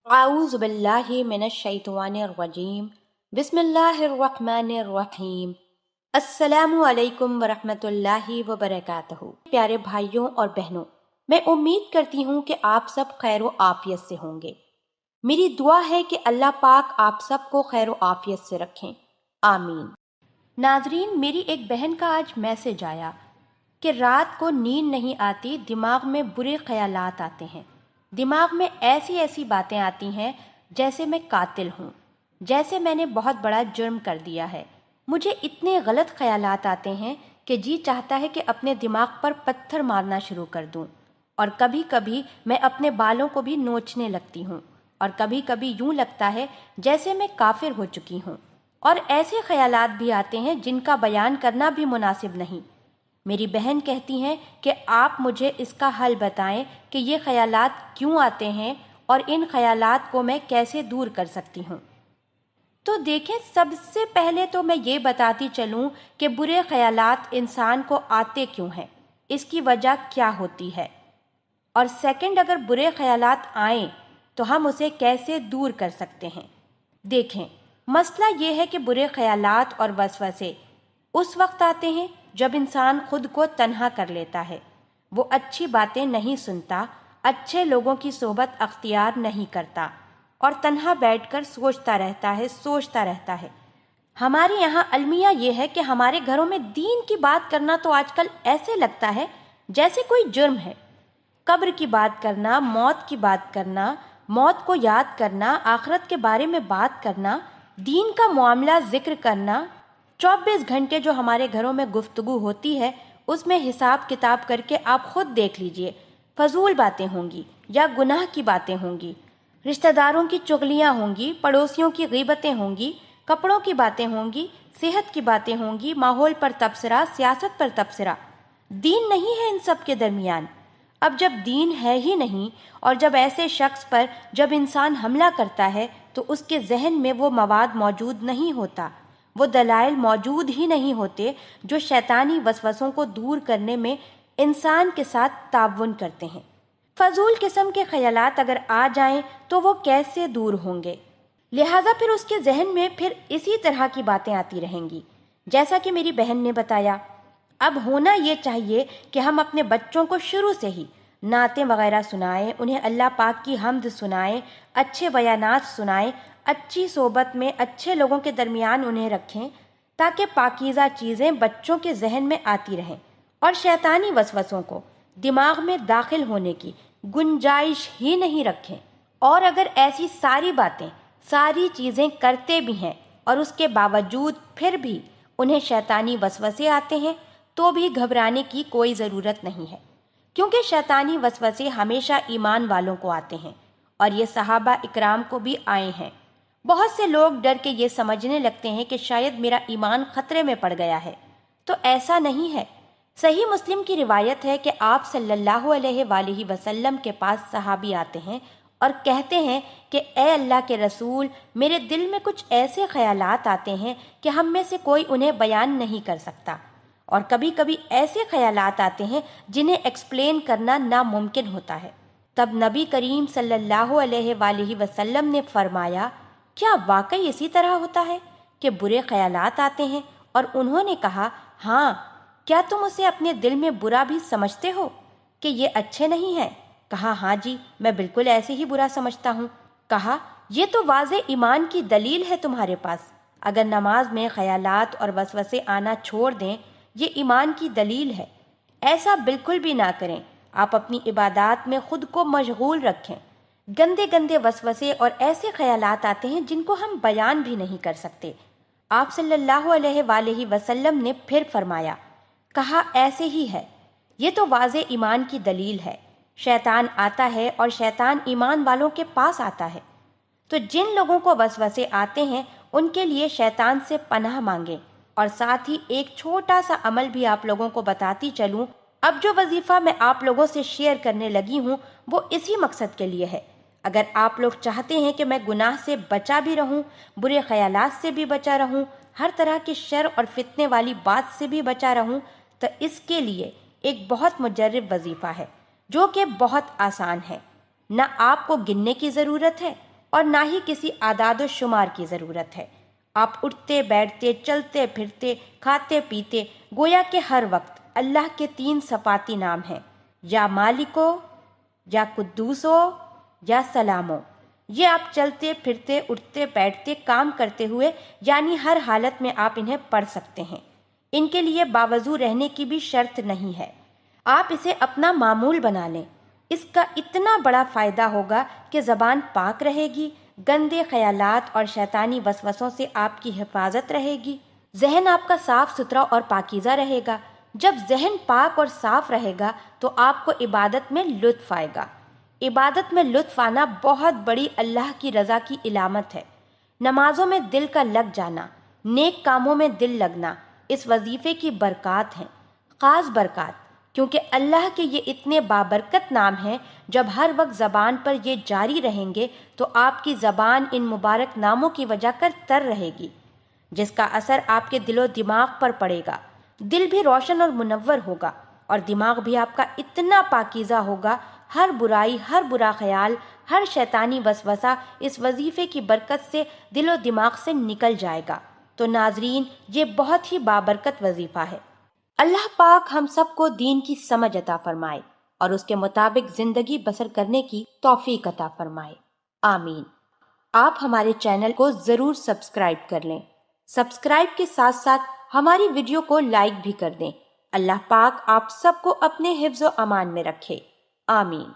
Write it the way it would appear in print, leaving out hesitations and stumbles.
اعوذ باللہ من الشیطان الرجیم بسم اللہ الرحمن الرحیم السلام علیکم ورحمۃ اللہ وبرکاتہ۔ پیارے بھائیوں اور بہنوں، میں امید کرتی ہوں کہ آپ سب خیر و عافیت سے ہوں گے۔ میری دعا ہے کہ اللہ پاک آپ سب کو خیر و عافیت سے رکھیں، آمین۔ ناظرین، میری ایک بہن کا آج میسج آیا کہ رات کو نیند نہیں آتی، دماغ میں برے خیالات آتے ہیں، دماغ میں ایسی ایسی باتیں آتی ہیں جیسے میں قاتل ہوں، جیسے میں نے بہت بڑا جرم کر دیا ہے۔ مجھے اتنے غلط خیالات آتے ہیں کہ جی چاہتا ہے کہ اپنے دماغ پر پتھر مارنا شروع کر دوں، اور کبھی کبھی میں اپنے بالوں کو بھی نوچنے لگتی ہوں، اور کبھی کبھی یوں لگتا ہے جیسے میں کافر ہو چکی ہوں، اور ایسے خیالات بھی آتے ہیں جن کا بیان کرنا بھی مناسب نہیں۔ میری بہن کہتی ہیں کہ آپ مجھے اس کا حل بتائیں کہ یہ خیالات کیوں آتے ہیں اور ان خیالات کو میں کیسے دور کر سکتی ہوں۔ تو دیکھیں، سب سے پہلے تو میں یہ بتاتی چلوں کہ برے خیالات انسان کو آتے کیوں ہیں، اس کی وجہ کیا ہوتی ہے، اور سیکنڈ، اگر برے خیالات آئیں تو ہم اسے کیسے دور کر سکتے ہیں۔ دیکھیں، مسئلہ یہ ہے کہ برے خیالات اور وسوسے اس وقت آتے ہیں جب انسان خود کو تنہا کر لیتا ہے، وہ اچھی باتیں نہیں سنتا، اچھے لوگوں کی صحبت اختیار نہیں کرتا، اور تنہا بیٹھ کر سوچتا رہتا ہے۔ ہمارے یہاں المیہ یہ ہے کہ ہمارے گھروں میں دین کی بات کرنا تو آج کل ایسے لگتا ہے جیسے کوئی جرم ہے۔ قبر کی بات کرنا، موت کی بات کرنا، موت کو یاد کرنا، آخرت کے بارے میں بات کرنا، دین کا معاملہ ذکر کرنا، 24 گھنٹے جو ہمارے گھروں میں گفتگو ہوتی ہے اس میں حساب کتاب کر کے آپ خود دیکھ لیجئے، فضول باتیں ہوں گی یا گناہ کی باتیں ہوں گی، رشتہ داروں کی چغلیاں ہوں گی، پڑوسیوں کی غیبتیں ہوں گی، کپڑوں کی باتیں ہوں گی، صحت کی باتیں ہوں گی، ماحول پر تبصرہ، سیاست پر تبصرہ۔ دین نہیں ہے ان سب کے درمیان۔ اب جب دین ہے ہی نہیں، اور جب ایسے شخص پر جب انسان حملہ کرتا ہے تو اس کے ذہن میں وہ مواد موجود نہیں ہوتا، وہ دلائل موجود ہی نہیں ہوتے جو شیطانی وسوسوں کو دور کرنے میں انسان کے ساتھ تعاون کرتے ہیں۔ فضول قسم کے خیالات اگر آ جائیں تو وہ کیسے دور ہوں گے؟ لہٰذا پھر اس کے ذہن میں پھر اسی طرح کی باتیں آتی رہیں گی، جیسا کہ میری بہن نے بتایا۔ اب ہونا یہ چاہیے کہ ہم اپنے بچوں کو شروع سے ہی نعتیں وغیرہ سنائیں، انہیں اللہ پاک کی حمد سنائیں، اچھے بیانات سنائیں، اچھی صحبت میں اچھے لوگوں کے درمیان انہیں رکھیں، تاکہ پاکیزہ چیزیں بچوں کے ذہن میں آتی رہیں اور شیطانی وسوسوں کو دماغ میں داخل ہونے کی گنجائش ہی نہیں رکھیں۔ اور اگر ایسی ساری باتیں، ساری چیزیں کرتے بھی ہیں اور اس کے باوجود پھر بھی انہیں شیطانی وسوسے آتے ہیں تو بھی گھبرانے کی کوئی ضرورت نہیں ہے، کیونکہ شیطانی وسوسے ہمیشہ ایمان والوں کو آتے ہیں، اور یہ صحابہ اکرام کو بھی آئے ہیں۔ بہت سے لوگ ڈر کے یہ سمجھنے لگتے ہیں کہ شاید میرا ایمان خطرے میں پڑ گیا ہے، تو ایسا نہیں ہے۔ صحیح مسلم کی روایت ہے کہ آپ صلی اللہ علیہ وآلہ وسلم کے پاس صحابی آتے ہیں اور کہتے ہیں کہ اے اللہ کے رسول، میرے دل میں کچھ ایسے خیالات آتے ہیں کہ ہم میں سے کوئی انہیں بیان نہیں کر سکتا، اور کبھی کبھی ایسے خیالات آتے ہیں جنہیں ایکسپلین کرنا ناممکن ہوتا ہے۔ تب نبی کریم صلی اللہ علیہ وآلہ وسلم نے فرمایا، کیا واقعی اسی طرح ہوتا ہے کہ برے خیالات آتے ہیں؟ اور انہوں نے کہا، ہاں، کیا تم اسے اپنے دل میں برا بھی سمجھتے ہو کہ یہ اچھے نہیں ہیں؟ کہا، ہاں جی، میں بالکل ایسے ہی برا سمجھتا ہوں۔ کہا، یہ تو واضح ایمان کی دلیل ہے تمہارے پاس، اگر نماز میں خیالات اور وسوسے آنا چھوڑ دیں، یہ ایمان کی دلیل ہے۔ ایسا بالکل بھی نہ کریں، آپ اپنی عبادات میں خود کو مشغول رکھیں۔ گندے گندے وسوسے اور ایسے خیالات آتے ہیں جن کو ہم بیان بھی نہیں کر سکتے۔ آپ صلی اللہ علیہ وآلہ وسلم نے پھر فرمایا، کہا، ایسے ہی ہے، یہ تو واضح ایمان کی دلیل ہے۔ شیطان آتا ہے اور شیطان ایمان والوں کے پاس آتا ہے، تو جن لوگوں کو وسوسے آتے ہیں ان کے لیے شیطان سے پناہ مانگیں۔ اور ساتھ ہی ایک چھوٹا سا عمل بھی آپ لوگوں کو بتاتی چلوں۔ اب جو وظیفہ میں آپ لوگوں سے شیئر کرنے لگی ہوں وہ اسی مقصد کے لیے ہے۔ اگر آپ لوگ چاہتے ہیں کہ میں گناہ سے بچا بھی رہوں، برے خیالات سے بھی بچا رہوں، ہر طرح کی شر اور فتنے والی بات سے بھی بچا رہوں، تو اس کے لیے ایک بہت مجرب وظیفہ ہے جو کہ بہت آسان ہے۔ نہ آپ کو گننے کی ضرورت ہے، اور نہ ہی کسی اعداد و شمار کی ضرورت ہے۔ آپ اٹھتے بیٹھتے، چلتے پھرتے، کھاتے پیتے، گویا کہ ہر وقت اللہ کے 3 صفاتی نام ہیں، یا مالکو، یا قدوسو، یا سلامو۔ یہ آپ چلتے پھرتے، اٹھتے بیٹھتے، کام کرتے ہوئے یعنی ہر حالت میں آپ انہیں پڑھ سکتے ہیں۔ ان کے لیے باوضو رہنے کی بھی شرط نہیں ہے۔ آپ اسے اپنا معمول بنا لیں۔ اس کا اتنا بڑا فائدہ ہوگا کہ زبان پاک رہے گی، گندے خیالات اور شیطانی وسوسوں سے آپ کی حفاظت رہے گی، ذہن آپ کا صاف ستھرا اور پاکیزہ رہے گا۔ جب ذہن پاک اور صاف رہے گا تو آپ کو عبادت میں لطف آئے گا۔ عبادت میں لطف آنا بہت بڑی اللہ کی رضا کی علامت ہے۔ نمازوں میں دل کا لگ جانا، نیک کاموں میں دل لگنا اس وظیفے کی برکات ہیں، خاص برکات، کیونکہ اللہ کے یہ اتنے بابرکت نام ہیں۔ جب ہر وقت زبان پر یہ جاری رہیں گے تو آپ کی زبان ان مبارک ناموں کی وجہ کر تر رہے گی، جس کا اثر آپ کے دل و دماغ پر پڑے گا۔ دل بھی روشن اور منور ہوگا اور دماغ بھی آپ کا اتنا پاکیزہ ہوگا، ہر برائی، ہر برا خیال، ہر شیطانی وسوسہ اس وظیفے کی برکت سے دل و دماغ سے نکل جائے گا۔ تو ناظرین، یہ بہت ہی بابرکت وظیفہ ہے۔ اللہ پاک ہم سب کو دین کی سمجھ عطا فرمائے اور اس کے مطابق زندگی بسر کرنے کی توفیق عطا فرمائے، آمین۔ آپ ہمارے چینل کو ضرور سبسکرائب کر لیں۔ سبسکرائب کے ساتھ ساتھ ہماری ویڈیو کو لائک بھی کر دیں۔ اللہ پاک آپ سب کو اپنے حفظ و امان میں رکھے، آمین۔